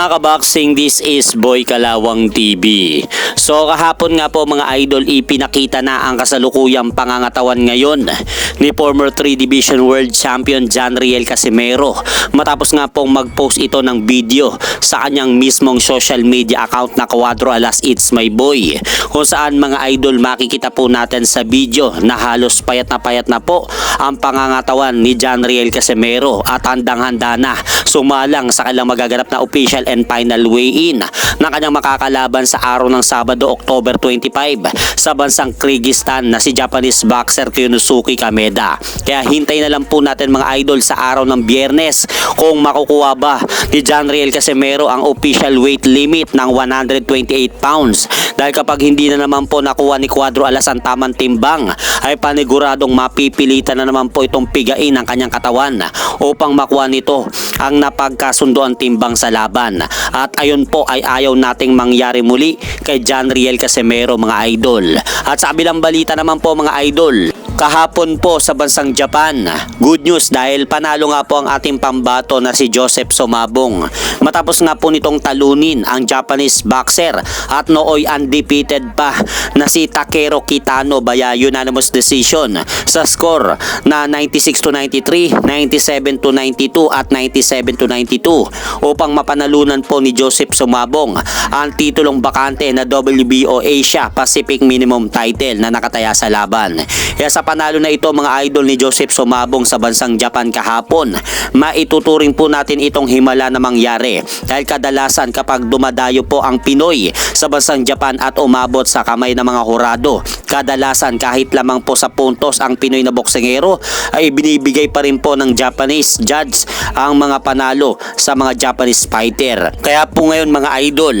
Mga kaboxing, this is Boy Kalawang TV. So kahapon nga po mga idol, ipinakita na ang kasalukuyang pangangatawan ngayon ni former 3 Division World Champion John Riel Casimero matapos nga pong mag-post ito ng video sa kanyang mismong social media account na Cuadro Alas It's My Boy, kung saan mga idol makikita po natin sa video na halos payat na po ang pangangatawan ni John Riel Casimero at handang-handa na sumalang sa kailang magaganap na official and final weigh-in na kanyang makakalaban sa araw ng Sabado, October 25 sa bansang Kyrgyzstan na si Japanese boxer Kyunosuke Kameda. Kaya hintay na lang po natin mga idol sa araw ng Biyernes kung makukuha ba ni John Riel Casimero ang official weight limit ng 128 pounds. Dahil kapag hindi na naman po nakuha ni Cuadro Alas ang tamang timbang, ay paniguradong mapipilitan na naman po itong pigain ang kanyang katawan upang makuha nito ang napagkasundoan timbang sa laban. At ayon po ay ayaw nating mangyari muli kay John Riel Casimero mga idol. At sa kabilang balita naman po mga idol, kahapon po sa bansang Japan, good news dahil panalo nga po ang ating pambato na si Joseph Sumabong. Matapos nga po nitong talunin ang Japanese boxer at nooy undefeated pa na si Takeru Kitano via unanimous decision sa score na 96-93, 97-92 at 97-92 upang mapanalunan po ni Joseph Sumabong ang titulong bakante na WBO Asia Pacific Minimum Title na nakataya sa laban. Kaya sa panalo na ito mga idol ni Joseph Sumabong sa bansang Japan kahapon, maituturing po natin itong himala na mangyari dahil kadalasan kapag dumadayo po ang Pinoy sa bansang Japan at umabot sa kamay ng mga hurado, kadalasan kahit lamang po sa puntos ang Pinoy na boksingero ay binibigay pa rin po ng Japanese judge ang mga panalo sa mga Japanese fighter. Kaya po ngayon mga idol,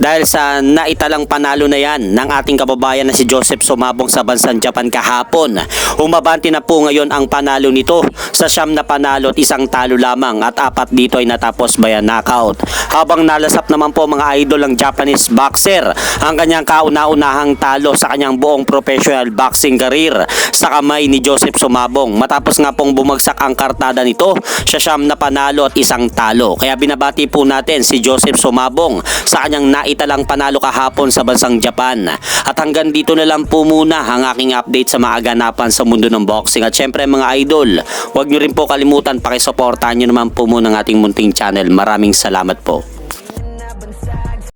dahil sa naitalang panalo na yan ng ating kababayan na si Joseph Sumabong sa bansang Japan kahapon, umabante na po ngayon ang panalo nito sa 9 na panalo at 1 talo lamang at 4 dito ay natapos via knockout. Habang nalasap naman po mga idol ang Japanese boxer ang kanyang kauna-unahang talo sa kanyang buong professional boxing career sa kamay ni Joseph Sumabong matapos nga pong bumagsak ang kartada nito sa 9 na panalo at 1 talo. Kaya binabati po natin si Joseph Sumabong sa kanyang naitalang panalo kahapon sa bansang Japan. At hanggang dito na lang po muna ang aking update sa mga ganapan sa mundo ng boxing. At syempre mga idol, huwag nyo rin po kalimutan pakisuportahan nyo naman po muna ng ating munting channel. Maraming salamat po.